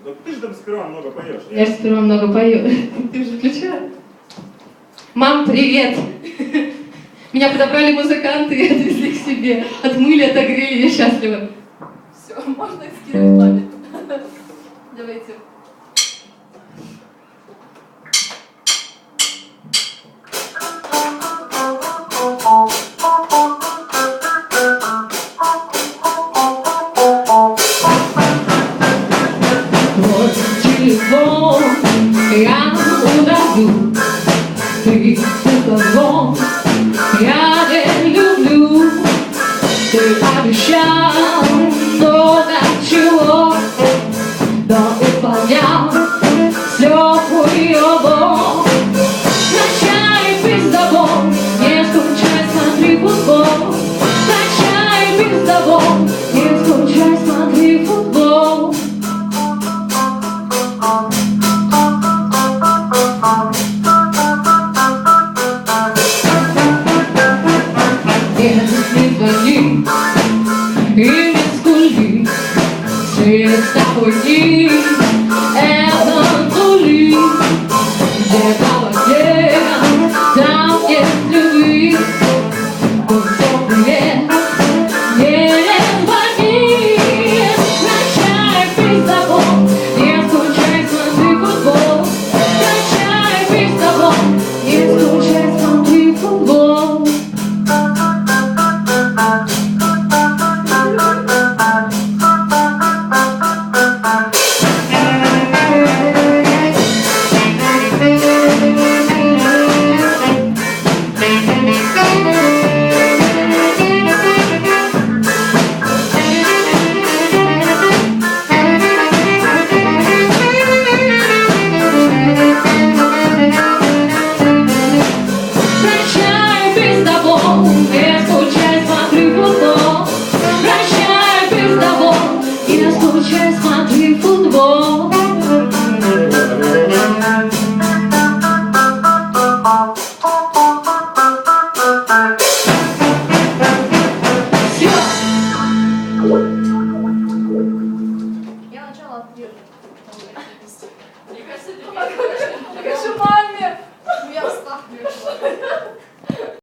Ну ты же там сперва много поешь. Я же сперва много пою. Ты уже включила? Мам, привет! Меня подобрали музыканты и отвезли к себе. Отмыли, отогрели, я счастлива. Все, можно их скинуть маме. Давайте. Вот телефон, я удалю. Ты кого я не люблю. Ты обещал много чего, но исполнял все хуёво. Прощай, пиздобол, не скучай, смотри футбол. Прощай, пиздобол, не скучай, смотри футбол. Не звони и не скули, свет с тобой дни, это нули. Где-то в воде, там нет любви, кусок привет, не звони. Прощай, пиздобол, не скучай, смотри футбол. Прощай, пиздобол, не скучай, смотри футбол. Смотри футбол.